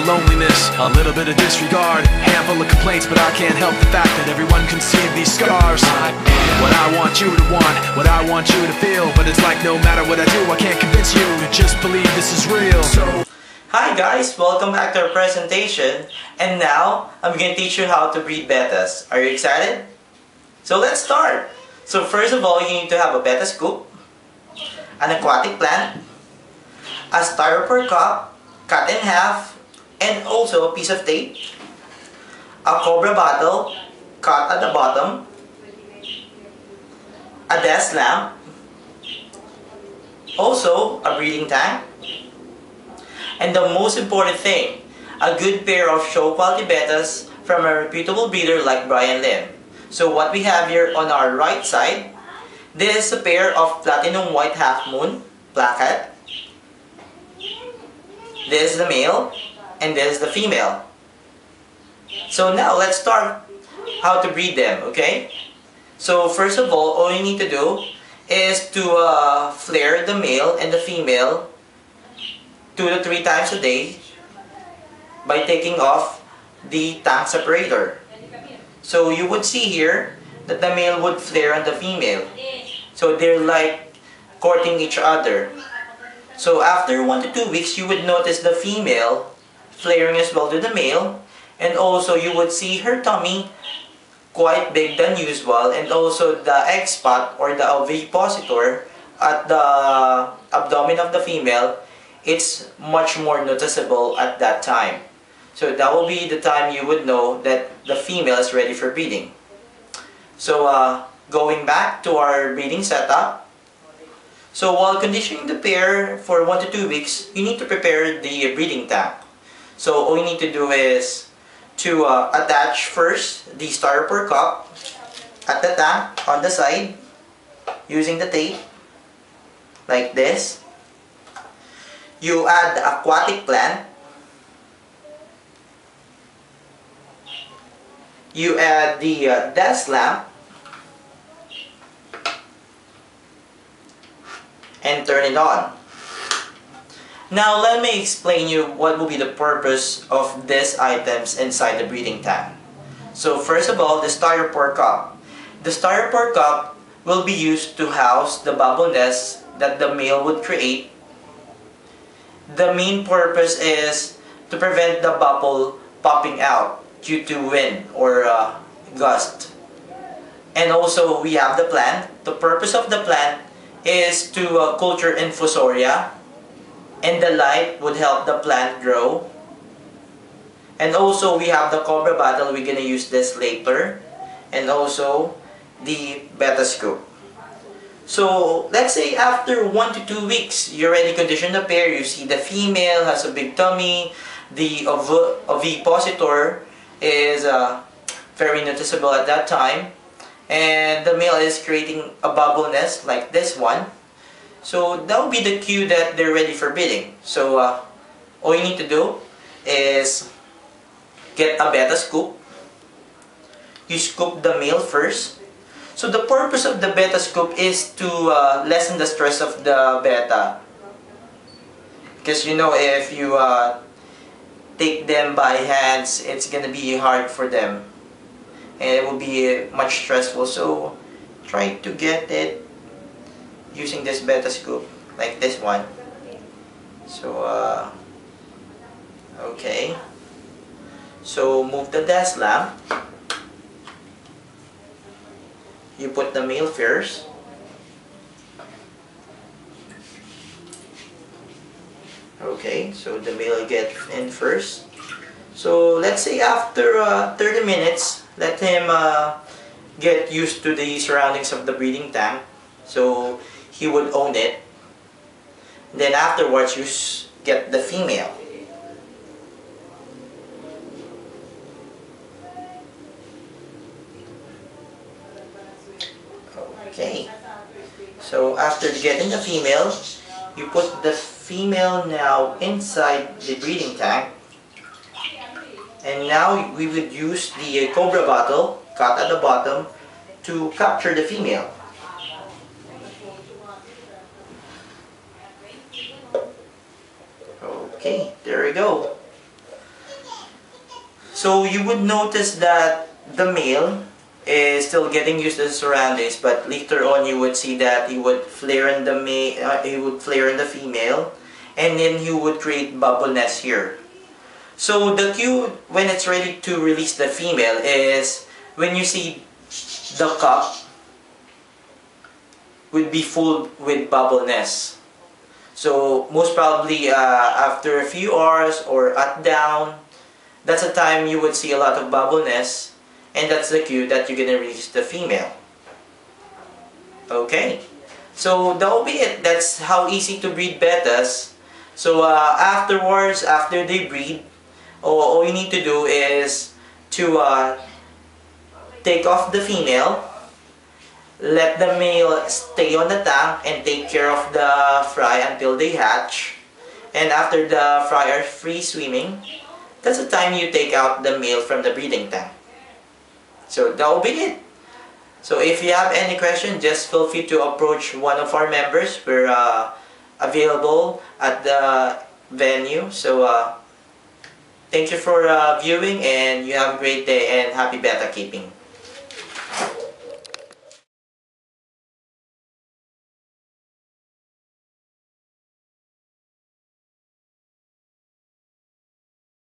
of loneliness, a little bit of disregard, handful of complaints, but I can't help the fact that everyone can see these scars. What I want you to want, what I want you to feel, but it's like no matter what I do, I can't convince you to just believe this is real. Hi guys, welcome back to our presentation, and now I'm going to teach you how to breed bettas. Are you excited? So let's start. So first of all, you need to have a betta scoop, an aquatic plant, a styrofoam cup cut in half, and also a piece of tape, a cobra bottle cut at the bottom, a desk lamp, also a breeding tank, and the most important thing, a good pair of show quality bettas from a reputable breeder like Brian Lim. So what we have here on our right side, this is a pair of platinum white half moon black hat. This is the male and this is the female. So now let's start how to breed them, okay? So first of all you need to do is to flare the male and the female 2 to 3 times a day by taking off the tank separator. So you would see here that the male would flare on the female. So they're like courting each other. So after 1 to 2 weeks, you would notice the female flaring as well to the male, and also you would see her tummy quite big than usual, and also the egg spot or the ovipositor at the abdomen of the female, it's much more noticeable at that time. So that will be the time you would know that the female is ready for breeding. So going back to our breeding setup, so while conditioning the pair for 1 to 2 weeks, you need to prepare the breeding tank. So all you need to do is to attach first the styrofoam cup at the tank on the side using the tape like this. You add the aquatic plant. You add the desk lamp and turn it on. Now let me explain you what will be the purpose of these items inside the breeding tank. So first of all, the styrofoam cup. The styrofoam cup will be used to house the bubble nest that the male would create. The main purpose is to prevent the bubble popping out due to wind or gust. And also we have the plant. The purpose of the plant is to culture infusoria, and the light would help the plant grow. And also we have the cobra bottle, we're gonna use this later, and also the betta scoop. So let's say after 1 to 2 weeks, you already condition the pair, you see the female has a big tummy, the ovipositor is very noticeable at that time, and the male is creating a bubble nest like this one. So that will be the cue that they're ready for breeding. So all you need to do is get a betta scoop. You scoop the male first. So the purpose of the betta scoop is to lessen the stress of the betta. Because you know, if you take them by hands, it's gonna be hard for them, and it will be much stressful. So try to get it using this betta scoop like this one. So okay, so move the desk lamp. You put the male first. Okay, so the male gets in first. So let's say after 30 minutes, let him get used to the surroundings of the breeding tank. So he would own it. Then afterwards, you get the female. Okay. So after getting the female, you put the female now inside the breeding tank, and now we would use the cobra bottle cut at the bottom to capture the female. Okay, there we go. So you would notice that the male is still getting used to the surroundings, but later on you would see that he would flare in the he would flare in the female, and then he would create bubble nest here. So the cue when it's ready to release the female is when you see the cup would be full with bubble nest. So most probably after a few hours or at down, that's a time you would see a lot of bubble nests, and that's the cue that you're gonna release the female. Okay, so that will be it. That's how easy to breed bettas. So afterwards, after they breed, all you need to do is to take off the female, let the male stay on the tank and take care of the fry until they hatch. And after the fry are free swimming, that's the time you take out the male from the breeding tank. So that will be it. So if you have any question, just feel free to approach one of our members. We're available at the venue. So thank you for viewing, and you have a great day and happy betta keeping.